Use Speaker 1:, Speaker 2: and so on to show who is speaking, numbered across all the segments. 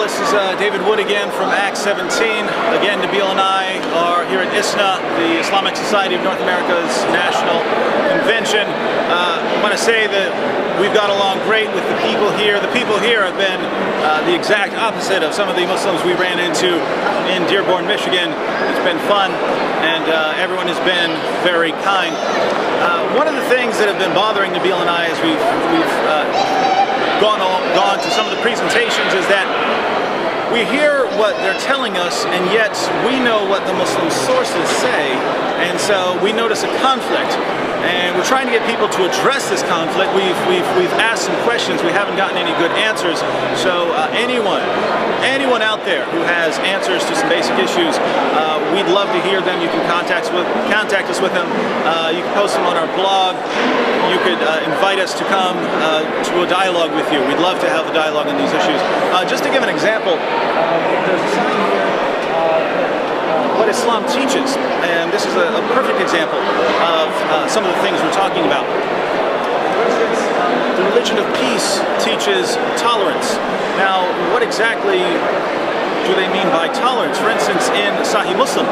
Speaker 1: Well, this is David Wood again from Acts 17. Again, Nabil and I are here at ISNA, the Islamic Society of North America's National Convention. I want to say that we've got along great with the people here. The people here have been the exact opposite of some of the Muslims we ran into in Dearborn, Michigan. It's been fun, and everyone has been very kind. One of the things that have been bothering Nabil and I as we've gone to some of the presentations is that we hear what they're telling us, and yet we know what the Muslim sources say, and so we notice a conflict. And we're trying to get people to address this conflict. We've asked some questions. We haven't gotten any good answers. So anyone out there who has answers to some basic issues, we'd love to hear them. You can contact us with them. You can post them on our blog. You could invite us to come to a dialogue with you. We'd love to have a dialogue on these issues. Just to give an example, there's a sign here. What Islam teaches, and this is a perfect example of some of the things we're talking about. For instance, the religion of peace teaches tolerance. Now, what exactly do they mean by tolerance? For instance, in Sahih Muslim,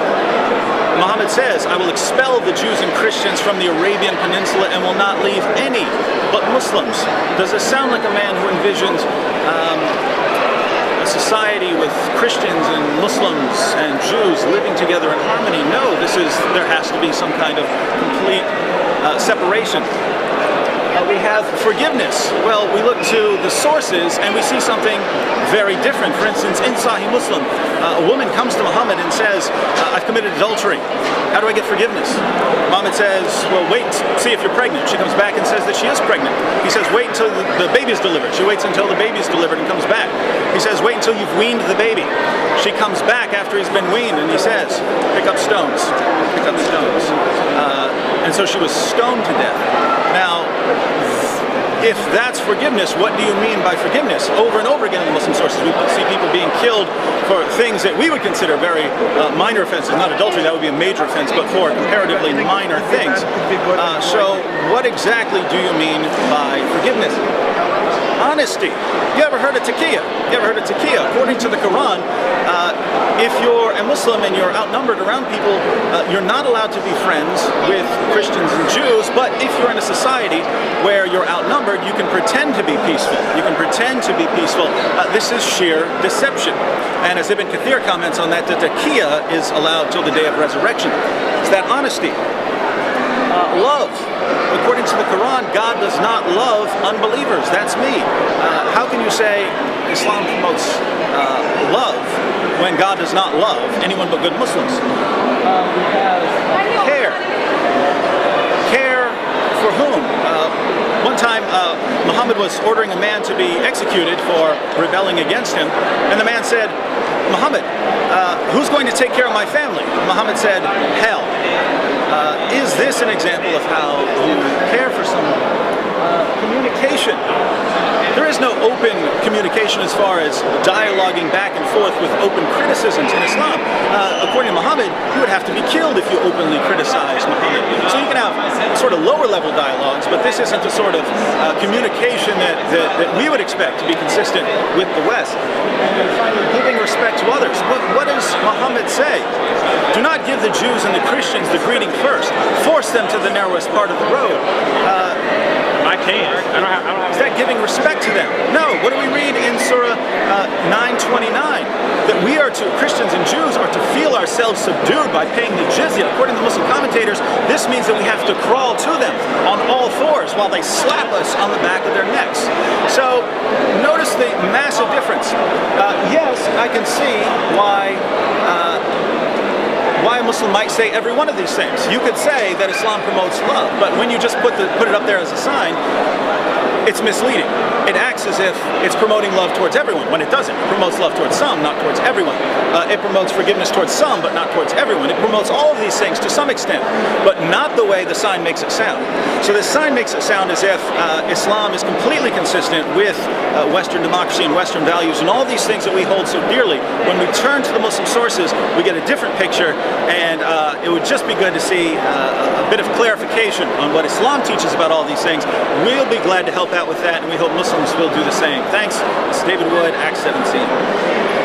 Speaker 1: Muhammad says, "I will expel the Jews and Christians from the Arabian Peninsula and will not leave any but Muslims." Does this sound like a man who envisions society with Christians and Muslims and Jews living together in harmony? No, there has to be some kind of complete separation. We have forgiveness. Well, we look to the sources and we see something very different. For instance, in Sahih Muslim, a woman comes to Muhammad and says, "I've committed adultery. How do I get forgiveness?" Muhammad says, "Well, wait, see if you're pregnant." She comes back and says that she is pregnant. He says, "Wait until the baby's delivered." She waits until the baby's delivered and comes back. He says, "Wait until you've weaned the baby." She comes back after he's been weaned and he says, "Pick up stones, pick up stones." And so she was stoned to death. Now, if that's forgiveness, what do you mean by forgiveness? Over and over again in the Muslim sources, we see people being killed for things that we would consider very minor offenses. Not adultery, that would be a major offense, but for comparatively minor things. So what exactly do you mean by forgiveness? Honesty. You ever heard of taqiyya? You ever heard of taqiyya? According to the Quran, if you're a Muslim and you're outnumbered around people, you're not allowed to be friends with Christians and Jews, but if you're in a society where you're outnumbered, you can pretend to be peaceful. You can pretend to be peaceful. This is sheer deception. And as Ibn Kathir comments on that, the taqiyya is allowed till the day of resurrection. It's that honesty. Love. According to the Quran, God does not love unbelievers. That's me. How can you say Islam promotes love when God does not love anyone but good Muslims? We have care. Care for whom? One time, Muhammad was ordering a man to be executed for rebelling against him, and the man said, "Muhammad, who's going to take care of my family?" Muhammad said, "Hell." Is this an example of how you care for someone? Communication. There is no open communication as far as dialoguing back and forth with open criticisms in Islam. According to Muhammad, you would have to be killed if you openly criticize Muhammad. So you can have sort of lower level dialogues, but this isn't the sort of communication that we would expect to be consistent with the West. And finally, giving respect to others. What does Muhammad say? Do not give the Jews and the Christians the greeting first. Force them to the narrowest part of the road.
Speaker 2: I can't. I don't have.
Speaker 1: Is that giving respect to them? No. What do we read in Surah 9:29? That we are to, Christians and Jews are to feel ourselves subdued by paying the jizya. According to Muslim commentators, this means that we have to crawl to them on all fours while they slap us on the back of their necks. So notice the massive difference. Yes, I can see why a Muslim might say every one of these things. You could say that Islam promotes love, but when you just put it up there as a sign, it's misleading. It acts as if it's promoting love towards everyone, when it doesn't. It promotes love towards some, not towards everyone. It promotes forgiveness towards some, but not towards everyone. It promotes all of these things to some extent, but not the way the sign makes it sound. So this sign makes it sound as if Islam is completely consistent with Western democracy and Western values and all these things that we hold so dearly. When we turn to the Muslim sources, we get a different picture, and it would just be good to see a bit of clarification on what Islam teaches about all these things. We'll be glad to help out with that, and we hope Muslims will do the same. Thanks. This is David Wood, Act 17.